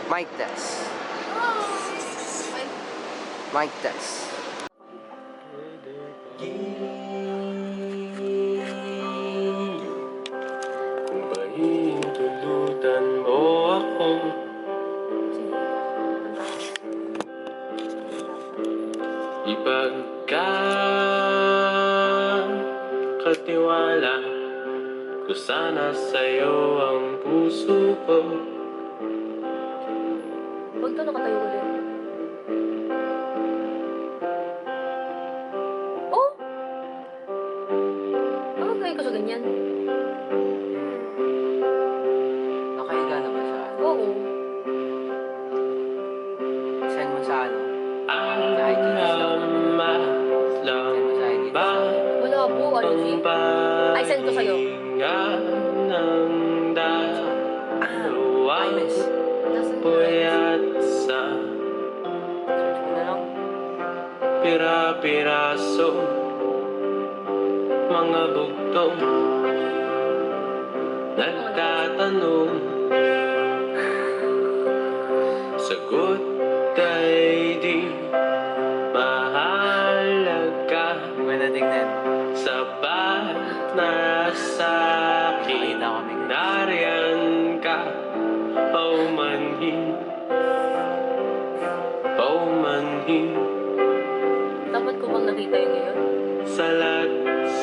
Mic test. Mic test. Kung pahintulutan mo ako, ipagkakatiwala ko sana sa'yo ang puso ko. Huwag to nakatayo ulit. Oh! Ano gawin ko sa ganyan? Nakahiga na ba siya? Oo. Send mo sa ano? Alam Send mo sa IG. ba Wala po, ang Ay, send ko sa'yo. pahinga ng dalawa Timeless. Nasaan puyat sa Search mo na lang. pira-piraso, mga bugtong nagtatanong, sagot ay di mahalaga, Maganda tignan. sapat na sa'kin nariyan ka, paumanhin, paumanhin. Dapat ko bang nakita yun ngayon? Salat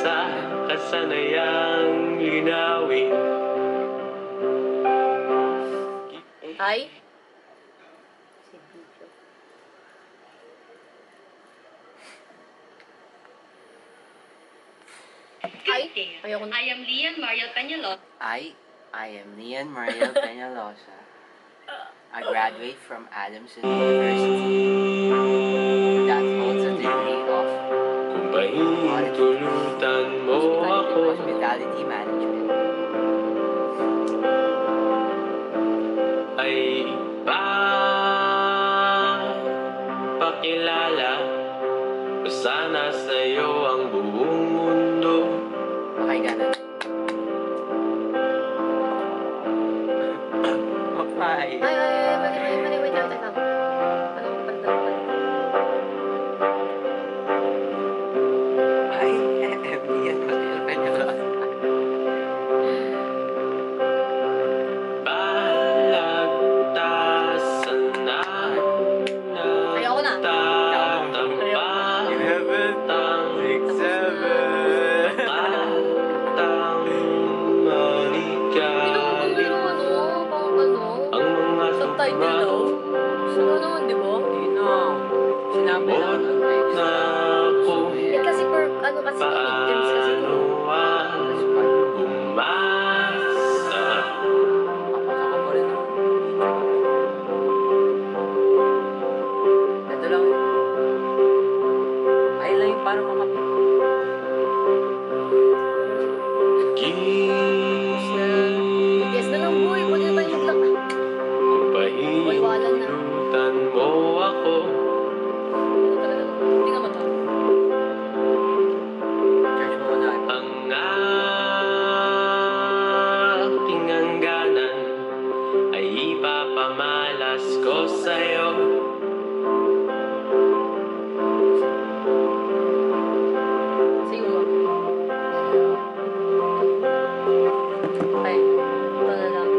sa kasanayang linawin. Ay? Ay? Ayoko na. I am Lian Mariel Peñalosa. I am Nian Mariel Peñalosa. I graduate from Adamson University that holds a degree of Kung pahintulutan mo ako, Hospitality Management. ay pakilala ko sana sa'yo ang buong mundo. Nakahiga na. Okay. Ay, wait lang, teka. Ano ko pala dapat? I am Nian Mariel Peñalosa. Balagtasan na Ayoko na. nagtatambak 11, tang 6, 7. matang manigalig Yung ano, pang ano, ang mga subtitle daw. sumato Sino naman, di ba? Hindi na. Sinabi na Bot nun. na ako. Eh, kasi per, ano kasi midterms kasi to. Paano umasa? Saka pa rin naman. Ito lang yun. Ayun lang yung parang makapit. Yes na lang, boy. Pwede na tayo mag-lock. Kung pahintulutan mo ako, Hindi nga mata. Search mo na. ang aking hangganan ay ipapamalas ko sa'yo. Sige ba? Okay. Ito na lang.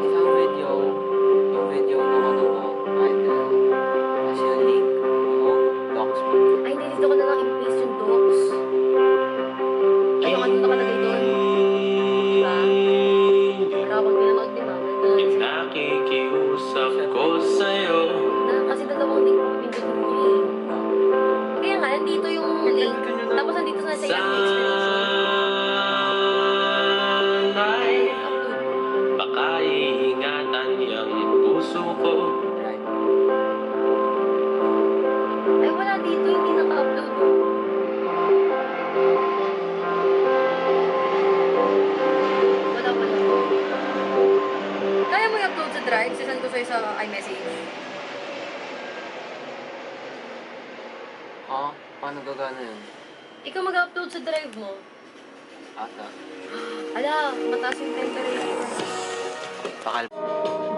Isang video, yung video ng ano mo, idol. Tapos yung link ng docs mo. Ay, hindi. Dito ko na lang i-paste yung docs. Ay, yung ano nakalagay doon. Diba? Para kapag pinanood ni mama, ito na siya. Nakikiusap ko sa'yo. Kasi dalawang link ko pindutin mo eh. Kaya nga, nandito yung link. Tapos nandito na sa yung explanation. Sana'y Upload. baka iingatan yung puso ko. Right. Ay, wala dito. Hindi naka-upload. Wala. Kaya mo i-upload sa Drive? Sisend ko sa'yo sa iMessage. Oh, paano gagana yun? Ikaw mag-upload sa drive mo. Ata. Ala, mataas yung temperature. Bakal.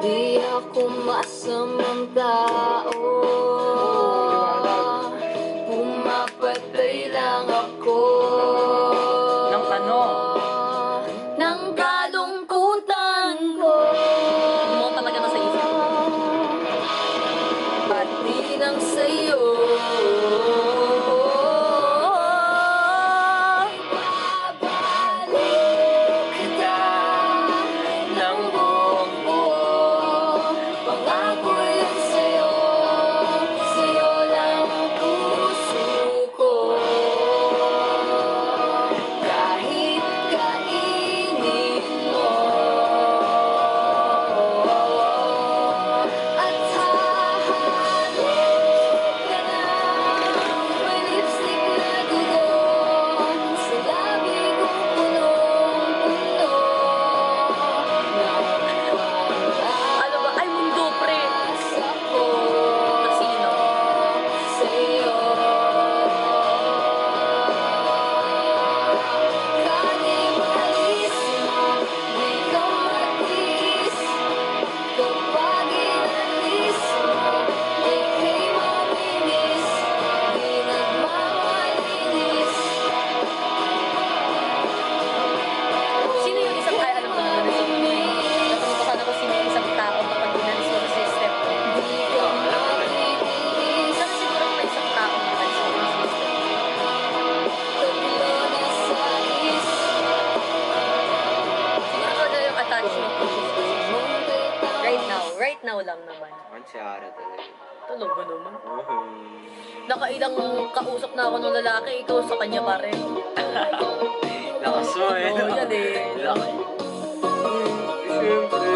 Di ako masamang tao. Pumapatay lang ako. Ng ano? Ng kalungkutan ko. Hindi mo talaga nasa isip. Pati ng sayo. Babalik kita ng buong buo. Pangako yan sa'yo. Sa'yo lang ang puso ko. Kahit kainin mo. At hahalik ka na. May lipstick na dugo. Sa labi kong punong-puno. Ano ba? Ay, mundo, pre! Ako sino? Sa'yo. Kanibalis, di ka matiis. Kapag inalis mo, ika'y mabilis. Di nagmamalinis. Sino yung isang ay alam ko na natanong ko sino yung isang tao kapag inalis mo sa system? Di ka matiis. Sana siguro may isang tao na inalis mo sa system. Tatlo na sais. Siguro talaga yung attachment issues ko. Right now lang naman. Ang siyara talaga. Talaga naman. Nakailang kausap na ako ng lalaki, ikaw sa kanya pa rin. Lakas mo eh. Oo, yan eh. Laki. Siyempre.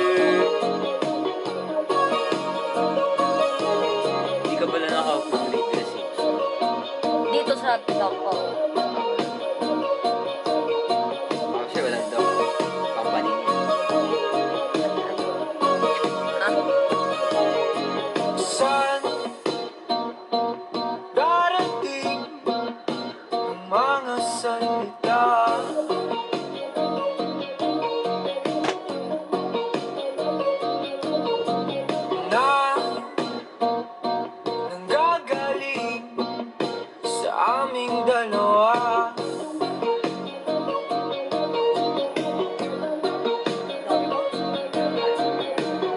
Hindi ka pala naka-upload ng Dito sa TikTok ko. Actually, walang daw. Company niya. Ha? Saan darating ang mga salita? Na nanggagaling sa aming dalawa.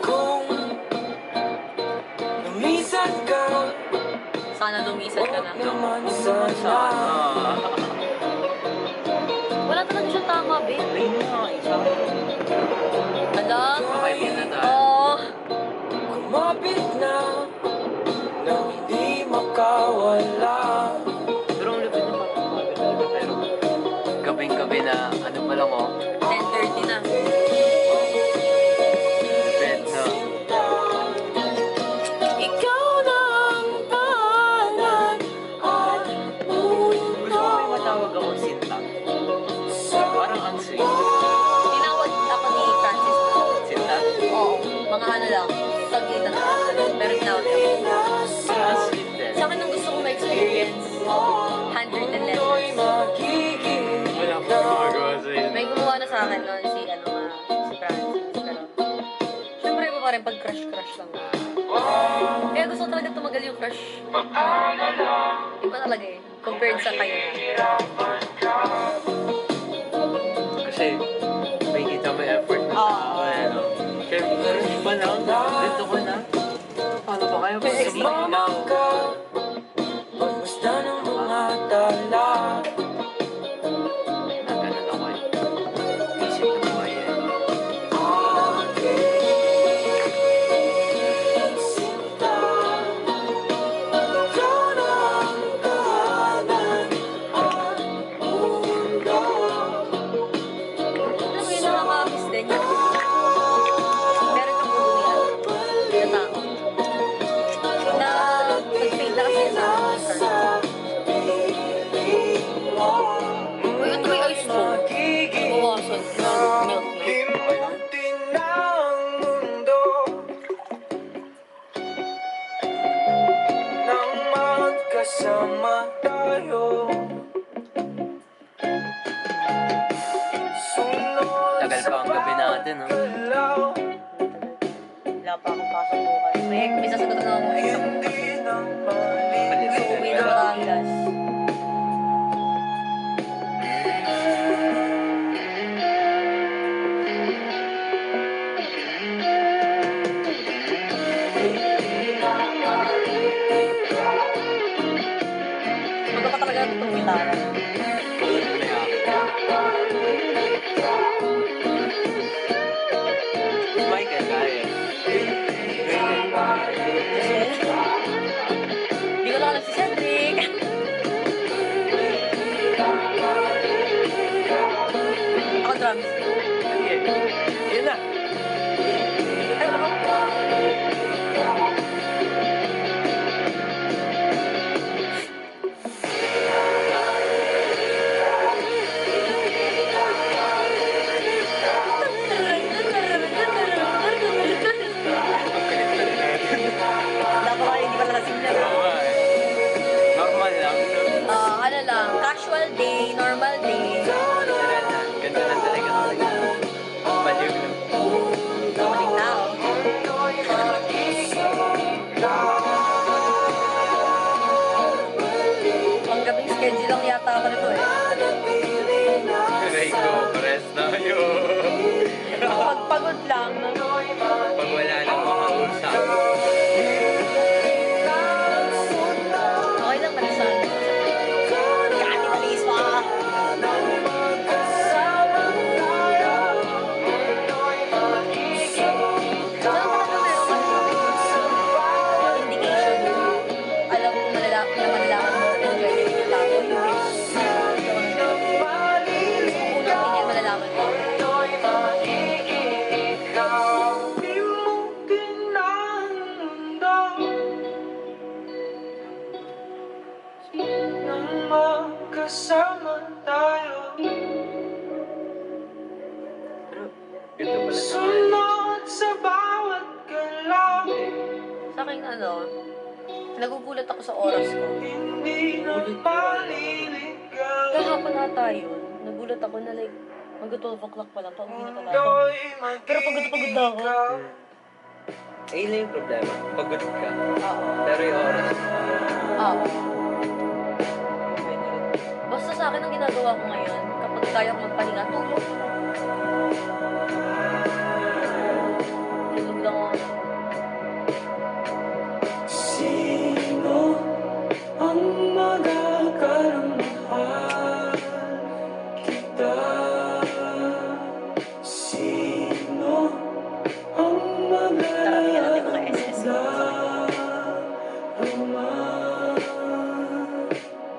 Kung lumisan ka, Sana lumisan ka na. naman sana. Wala talaga siyang tama, babe. Ayun nga, isa. Alam? Okay, yun na tayo. Oh, Kumapit na nang hindi makawala. Pero ang lupit na pero gabing-gabi na ano pa lang oh. 10:30 na. Lupit na. Ikaw na ang tahanan at Gusto mundo. ko may matawag ako Sinta. Parang ang sweet. Tinawag ako ni Francis. Sinta? Oo, mga ano lang. Tagitan ako. Pero tinawag ako. Ang sweet din. Sa akin ang gusto kong ma-experience, handwritten Ako'y letters. magiging Wala pa gumagawa sa'yo. May gumawa na sa akin noon si si Francis. Pero, syempre iba pa rin pag crush lang. Kaya gusto ko talaga tumagal yung crush. Iba talaga eh. Compared sa kayo na. Kasi may kita mo effort na tao eh, no? Siyempre, iba lang. Dito ko na. Paano ba kayo? Pag sabihin lang. Mamang ka, pagmasdan ng mga tala. Na ganun ako eh. Isip na buhay eh. Aking sinta, ikaw na ang tahanan at mundo. magkasama tayo. Sunod Tagal pa ang gabi natin, no? galaw, Wala pa akong pasok bukas. May sasagutan na akong exam. hindi na maliit. So, uwi na Batangas. Bago pa talaga itong gitara. Michael, kaya. Hindi ko na alam si Cedric. Ako drums. Yun na. Dapat ako hindi pala lasing na. Normal lang. Ano lang, casual day, normal day. Ganda lang talaga. Baliw lang. Maling tao. Ang gabing schedule lang yata ako nito eh. Aray ko, pares na yun. Pag pagod lang, Pag wala nang makausap. okay lang malisan. Kati malis pa. Indication. Alam mo malalaman mo kung ganyan yung tao. Unang tingin malalaman mo. Di mo tinandang nang magkasama tayo. Ganda pala. Sunod sa bawat galaw, Sa akin nagugulat ako sa oras ko. hindi na maliligaw. Kahapon ata yun, nagulat ako na like, mag-12 o'clock pa lang, pauwi na pala ako. Mundo'y Pero pagod na ako. mag-ikaw. Ayun lang yung problema. Pagod ka. Oo. Pero yung oras. Oo. Basta sa akin ang ginagawa ko ngayon, kapag kaya ko magpahinga, tulog. Tulog lang ako. Sino ang magkakaramahal kita? Sino ang Karamihan natin mga SS. magdarama?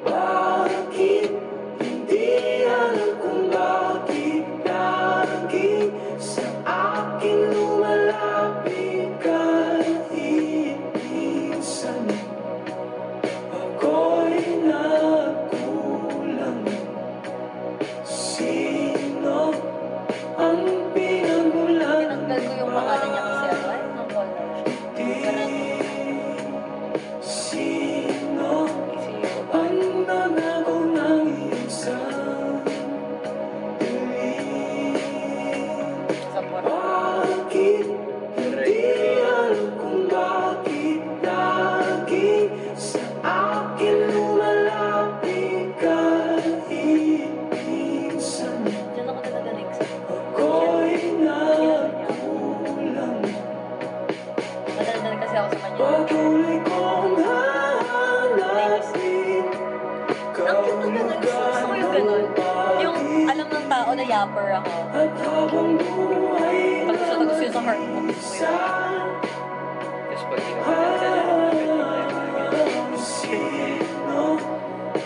Bakit hindi alam kung bakit lagi sa akin lumalapit kahit minsan ako'y nagkulang? Sino ang pinagmulan? Tinanggal ko yung pangalan niya kasi ano, ay, nang call na siya. Sino Kasi ang nanago ng isang dilim? sa poro. Bakit hindi alam kung bakit lagi sa akin lumalapit kahit minsan Diyan ako talaga nag-exam. ako'y nagkulang? Madaldal kasi ako sa kanya. Patuloy kong hahanapin Ang cute na ganun. Gusto ko yung ganun. Yung alam ng tao na yapper ako. at habang buhay Tagus yun sa heart mo. Gusto ko yun. Tapos pag hindi ka magdadala, Sino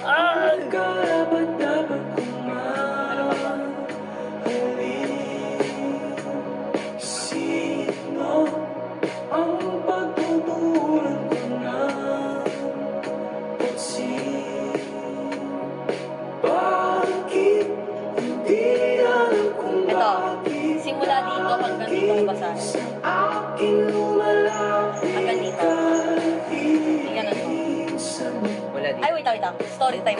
ang karapat-dapat kong mahalin? Sino ang pagtutunan ko ng pansin? Bakit hindi alam kung Ito, bakit simula dito hanggang dito ang basahin. sa akin lumalapit Hanggang dito. kahit Tingnan na to. minsan wala Wala din. Ay, wait lang. Story time.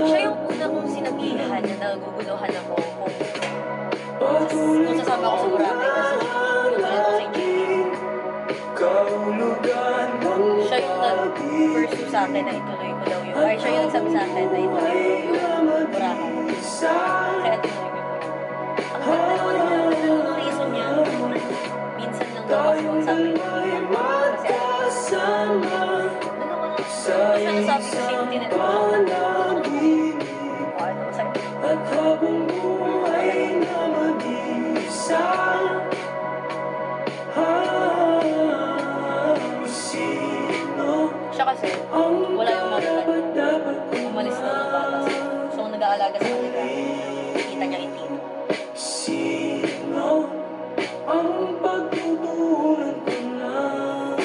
Siya yung una kong sinabihan na naguguluhan ako kung sasama ako sa Boracay kasi tutulad ako sa engineering. Siya yung nag-pursue sa akin na ituloy ko daw yun. Ay, siya yung nagsabi sa akin na ituloy ko yung Boracay. Kaya tinuloy ko yun. Ang ganda naman yung reason niya. Minsan lang daw kasi huwag sabi ko. Kasi doon siya nasabi ko siya yung tinanong ko. Ano, sabi ko. At habang buhay na mag-isa, sino Siya kasi, wala yung mga umalis na ng bata. So, kung nag-aalaga sa kanila, kita niya yung tito. Sino ang pagtutunan ko ng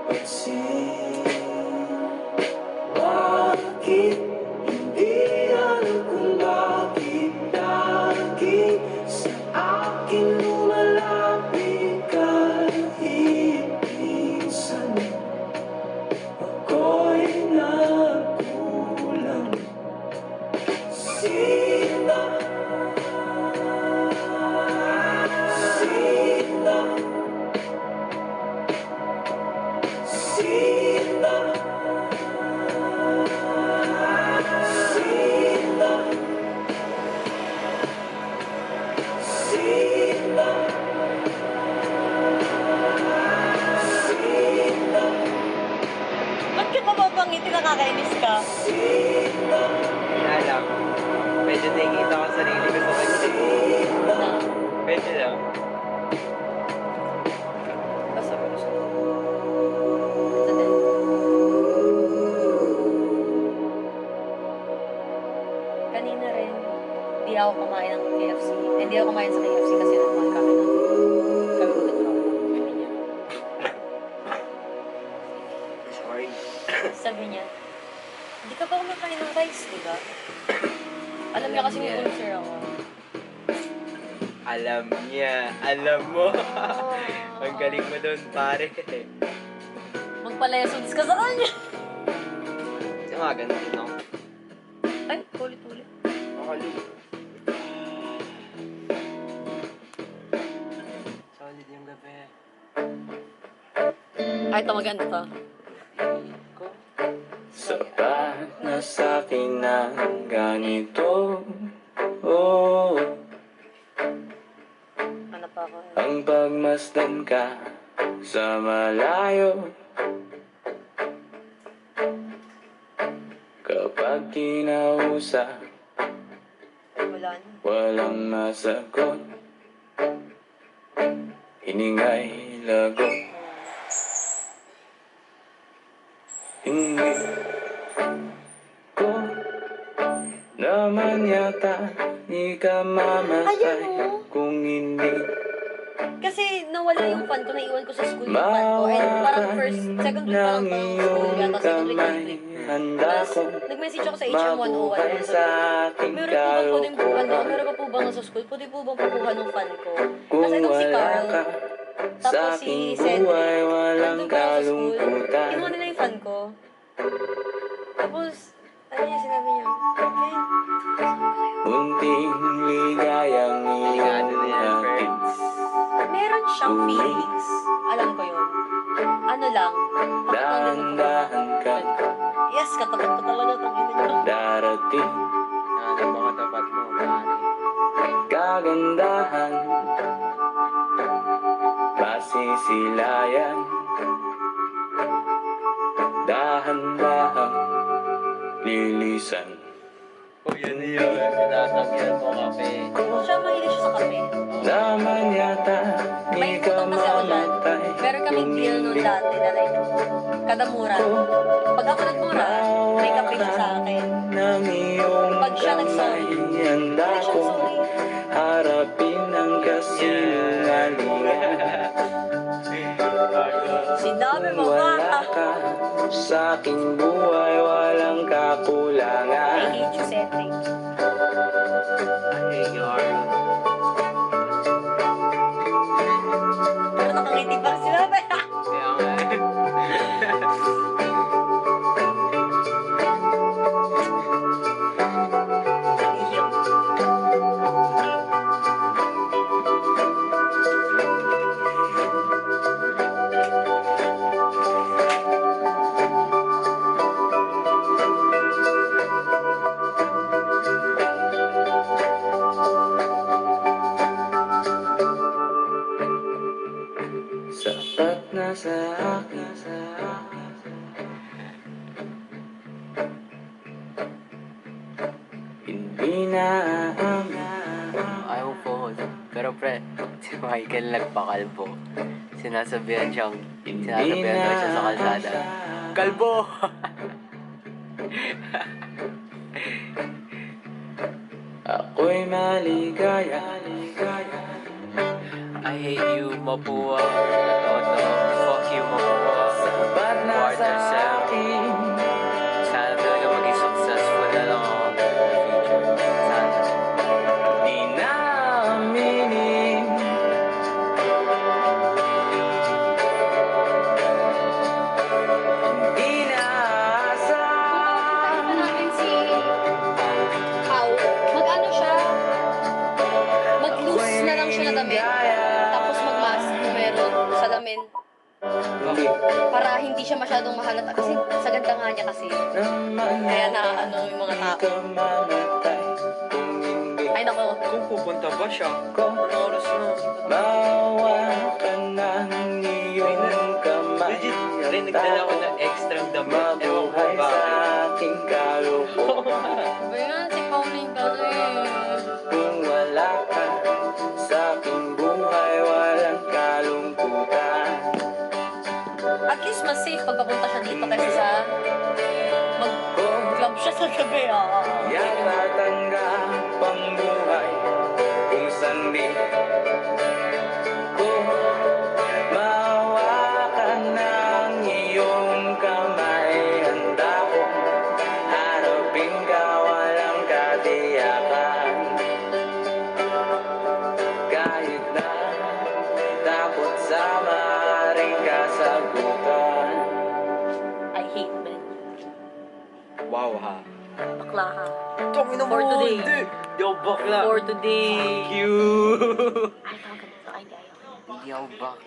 pagsin? Bakit hindi alam kung bakit lagi sa akin lumalapit kahit minsan ako'y nagkulang? Sino? Sino? Sino? Sino? Sino? Sino? Ba't ka mapapangiti, nakakainis ka? Kaya lang. Medyo nakikita ko sa sarili ko sa kanya. Na, Medyo lang. basta ko gusto. Ito din. Kanina rin, hindi ako kumain ng KFC. Hindi ako kumain sa KFC kasi naman kami ulit ako. Sabi niya. Sorry. Sabi niya, hindi ka pa kumakain ng rice, di ba? Alam niya kasi may ulcer ako. Alam niya. Alam mo. Ang galing mo doon, pare. Magpa-lessons ka sa kanya. Kasi mga ganun din ako. Ay, ulit-ulit. Solid. Solid yung gabi. Kahit na maganda to. Ko. Sapat na sa'kin ng ganito, oh, Ano pa ako? ang pagmasdan ka sa malayo. Kapag kinausap, Wala na. walang masagot, hiningay lagot. Hindi ko naman yata ikamamatay Ayun, oh. kung hindi Kasi nawala yung fan ko, naiwan ko sa school yung fan ko. And parang second week pa lang pa ng school yata, second week, third week. handa Tapos, ko nag-message ako sa HM101. mabuhay And sa sabi, aking meron po bang pwedeng ano, kalukuhan. meron pa po bang sa school? Pwede po bang pakuha ng fan ko? Kung Tapos itong si wala Carl, ka sa tapos si aking Cedric, buhay, walang nandun pa ako sa school. kalungkutan. Kinuha nila yung fan ko. Tapos, ano niya, sinabi niya, Ken, Munting ligayang Delikado na yan, iyong friends. meron siyang feelings. Alam ko yun. Ano lang, dahan-dahan ka yes, katapat ko talaga, tangin niyo. darating. Ano ba katapat mo, pare? Kagandahan, masisilayan, dahan-dahan, lilisan. Oh, yan na yun. Sinasakyan ko kape. Siya mahilig siya sa kape. Naman yata, May di ka utang kasi ako dyan. mamatay. Meron kaming deal nun dati na like, kada mura. Pag ako nagmura, may kape siya sa akin. Ng iyong Pag siya nag-sorry, kamay, handa hindi siya ko sorry. harapin ang kasinungalingan. Sinabi mo Wala ba? ka sa aking buhay, walang I kakulangan. hate you, Cedric. Hey, Yara. Pero nakangiti pa sila ba? Kaya nga. Di na Ayaw po. Pero pre, si Michael nagpakalbo. Sinasabihan daw siya sa kalsada. Kalbo! Ako'y maligaya. I hate you, Mapua. Toto. Fuck you, Mapua. Ba't nasa Partner Sam. akin? Sana talaga maging successful na lang ako in the future. Sana. Di na aminin. Di na asa. Kung makikita natin si Pao, mag-ano siya, mag-loose na lang siya na damit, tapos mag-mask na meron salamin. Para hindi siya masyadong mahalata kasi sa ganda nga niya kasi. Kaya na yung mga tao. Ay nako, Kung pupunta ba siya? Anong oras na? Bawa ka ng iyong kamay. Legit, rin nagdala ko ng extra damit. Ewan ko Mabuhay ba? sa aking kalukuhan. ba yan si Pauline kasi. Kung wala ka sa aking buhay, walang kalungkutan. At least mas safe pag papunta siya dito kaysa sa mag-club siya sa gabi. Yan tatanggap ang buhay kung saan di ko mahawakan ng iyong kamay. Handa kong harapin ka, walang katiyakan. Kahit na takot sa maaaring kasagutan. I hate men. Wow ha. Bakla ha. Tangin na For mo, today. hindi. Di ako bakla. For today. Thank you. Ay, tawag ka dito. Ay, hindi ayaw. Hindi ako bak.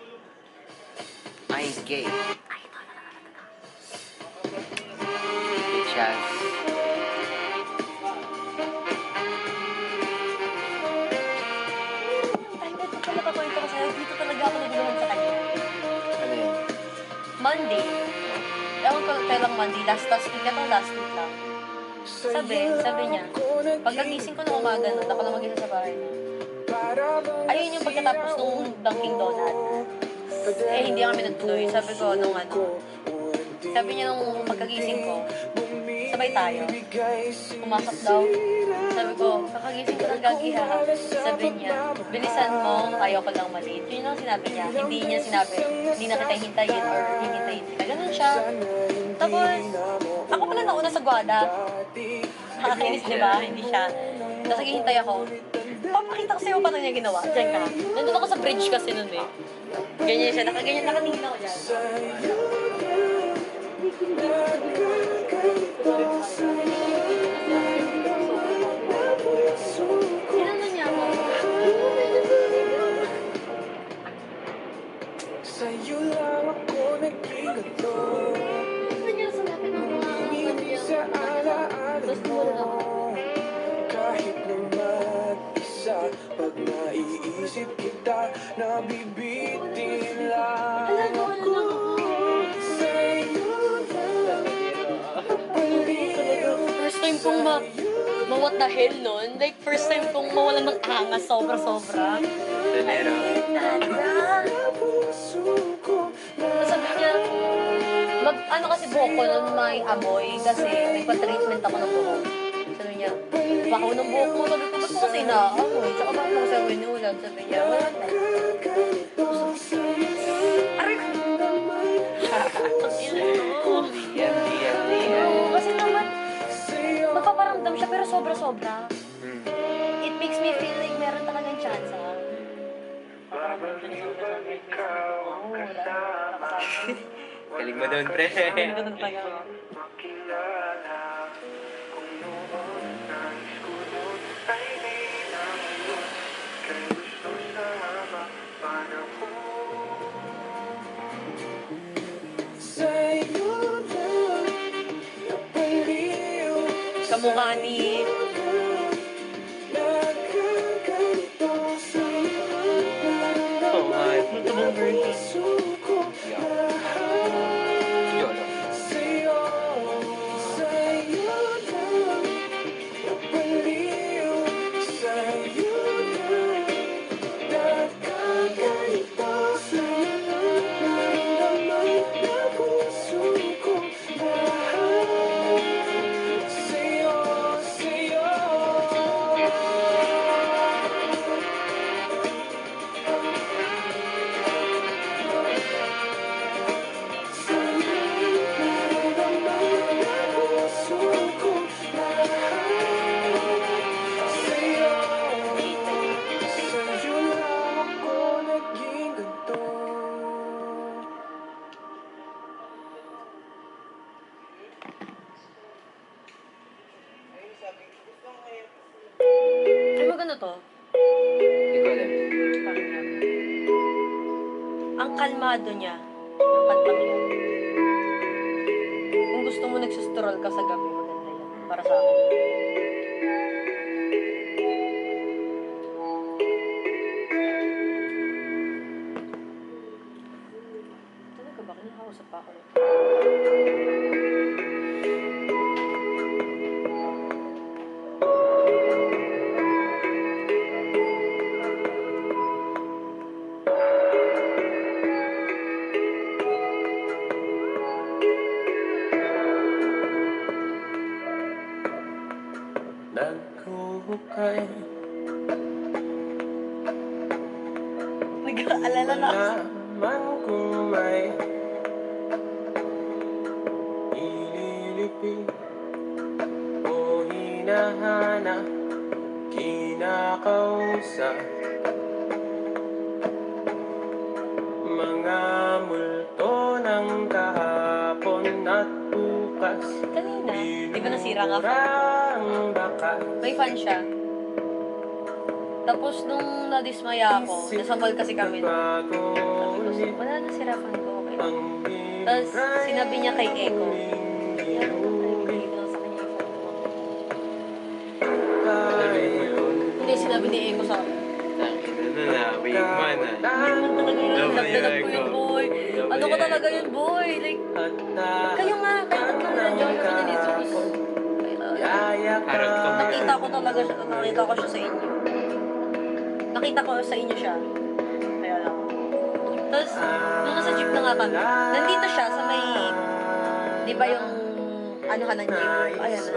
I ain't gay. Ay, ito. Bitch ass. Ay, ito pala kakwento ko sa'yo. Dito talaga ako naguluhan sa kanya. Ano yun? Monday. Ewan ko kailang Monday. Last week na to, last week lang. Sabi niya, pagkagising ko ng umaga nun, ako lang mag-isa sa bahay. Ayun yung pagkatapos nung Dunkin' Donut. Eh, hindi kami nagtuloy. Sabi ko, sabi niya nung pagkagising ko, sabay tayo. Pumasok daw. Sabi ko, kakagising ko ng gagi ha. Sabi niya, bilisan mo, ayaw ko lang maliit. Yun lang sinabi niya. Hindi niya sinabi, hindi na kita hintayin or hihintayin kita. Ganun siya. Tapos, ako pala nauna sa Guada. Nakakainis, di ba? Hindi siya. Tapos naghihintay ako. Papakita ko sa'yo paano niya ginawa. Diyan ka. Nandun ako sa bridge kasi nun eh. Ganyan siya. Nakatingin ako dyan. Kailangan niya ako. Sa'yo lang ako nagkigato. Gusto niya sa lapit ng mga Sa alaala Tapos wala ako. Kahit na mag-isa, pag naiisip kita, nabibitin lang ako. Sa'yo lang baliw. First time kong what the hell nun. Like, first time kong mawalan ng angas sobra-sobra. Donero. Nada. Tapos sabi niya, ano kasi buhok ko nun may amoy kasi nagpa-treatment ako ng buhok. Sabi niya, bakaw ng buhok mo. Sabi ko, ba't mo kasi naamoy? Tsaka ba't mo kasi winulan? Sabi niya, wala na. Aray! Oo, kasi naman, magpaparamdam siya pero sobra-sobra. It makes me feel like meron talagang chance. Galing mo doon, pre. Kamukha ni... Oo nga. Multiple version. Yolo. to? Hindi ko alam. Pakinggan. Ang kalmado niya. Yung kantang yan. Kung gusto mo nagsistroll ka sa gabi, maganda yan. Para sa akin. Talaga ba? Kinakausap pa ako. Naghuhukay Nag-aalala na ako. man kung may ililipin o hinahanap, kinakausap mga multo ng kahapon at bukas. Kanina. Di ba nasira nga fan? Binurang bakas. May fan siya. Tapos nung nadismaya ako, nasa mall kasi kami. Sabi ko, wala na sira fan ko. Okay. Tapos sinabi niya kay Eko. Ibigay lang sa kanya yung fan ko. Hindi, sinabi ni Eko sa akin. Ano na, wait man ah. Talaga yun, nagdalag ko yun, boy. Ano ko talaga yun, boy? Like, kayo nga, kahit tatlo na John kami ni Jesus. Nakita ko talaga siya, nakita ko siya sa inyo. Nakita ko sa inyo siya. Kaya lang. Tapos, nung nasa jeep na nga kami, nandito siya sa may, di ba yung, ano ka ng jeep? Ayan na.